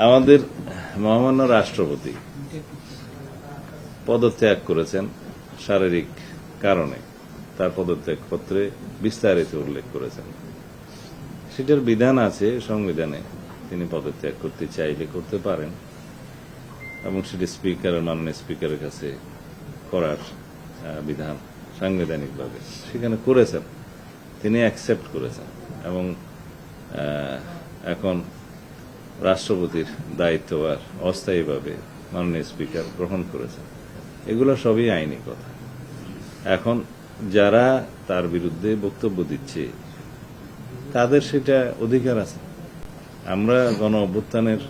আমাদের মহামান্য রাষ্ট্রপতি পদত্যাগ করেছেন শারীরিক কারণে। তার পদত্যাগ পত্রে বিস্তারিত উল্লেখ করেছেন। সেটার বিধান আছে সংবিধানে, তিনি পদত্যাগ করতে চাইলে করতে পারেন এবং সেটি স্পিকারের মাননীয় স্পিকারের কাছে করার বিধান সাংবিধানিকভাবে সেখানে করেছেন, তিনি অ্যাকসেপ্ট করেছেন এবং এখন রাষ্ট্রপতির দায়িত্বভার অস্থায়ীভাবে মাননীয় স্পিকার গ্রহণ করেছেন। এগুলো সবই আইনি কথা। এখন যারা তার বিরুদ্ধে বক্তব্য দিচ্ছে তাদের সেটা অধিকার আছে। আমরা গণ অভ্যুত্থানের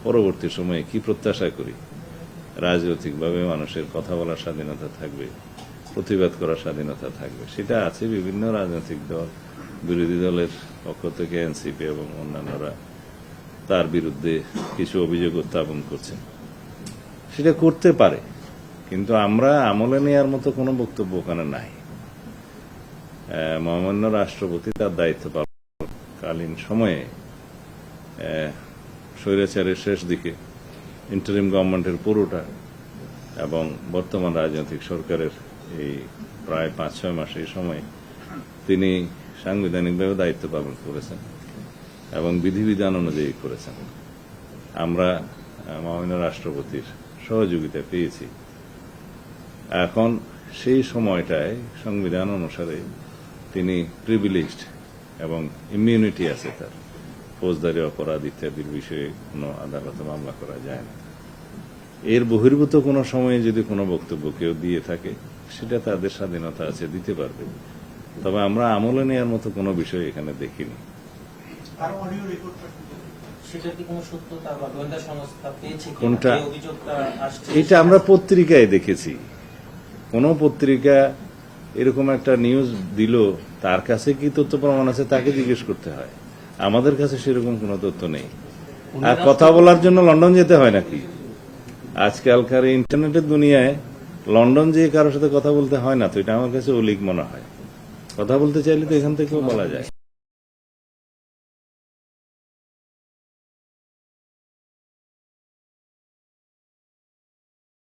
পরবর্তী সময়ে কি প্রত্যাশা করি? রাজনৈতিকভাবে মানুষের কথা বলার স্বাধীনতা থাকবে, প্রতিবাদ করার স্বাধীনতা থাকবে, সেটা আছে। বিভিন্ন রাজনৈতিক দল, বিরোধী দলের পক্ষ থেকে এনসিপি এবং অন্যান্যরা তার বিরুদ্ধে কিছু অভিযোগ উত্থাপন করছেন, সেটা করতে পারে, কিন্তু আমরা আমলে নেওয়ার মতো কোনো বক্তব্য ওখানে নাই। মহামান্য রাষ্ট্রপতি তার দায়িত্ব পালনকালীন সময়ে স্বৈরাচারের শেষ দিকে ইন্টারিম গভর্নমেন্টের পুরোটা এবং বর্তমান রাজনৈতিক সরকারের এই প্রায় 5-6 মাস এই সময় তিনি সাংবিধানিকভাবে দায়িত্ব পালন করেছেন এবং বিধিবিধান অনুযায়ী করেছেন। আমরা মহামান্য রাষ্ট্রপতির সহযোগিতা পেয়েছি। এখন সেই সময়টায় সংবিধান অনুসারে তিনি প্রিভিলেজড এবং ইমিউনিটি আছে তার, ফৌজদারি অপরাধ ইত্যাদির বিষয়ে কোনো আদালতে মামলা করা যায় না। এর বহির্ভূত কোনো সময়ে যদি কোনো বক্তব্য কেউ দিয়ে থাকে সেটা তাদের স্বাধীনতা আছে, দিতে পারবে। তবে আমরা আমলে নেওয়ার মতো কোনো বিষয় এখানে দেখিনি। কোনটা? এটা আমরা পত্রিকায় দেখেছি। কোন পত্রিকা এরকম একটা নিউজ দিল, তার কাছে কি তথ্য প্রমাণ আছে তাকে জিজ্ঞেস করতে হয়। আমাদের কাছে সেরকম কোনো তথ্য নেই। আর কথা বলার জন্য লন্ডন যেতে হয় নাকি? আজকালকার ইন্টারনেটের দুনিয়ায় লন্ডন যেয়ে কারোর সাথে কথা বলতে হয় না, তো এটা আমার কাছে অলিক মনে হয়। কথা বলতে চাইলে তো এখান থেকেও বলা যায়।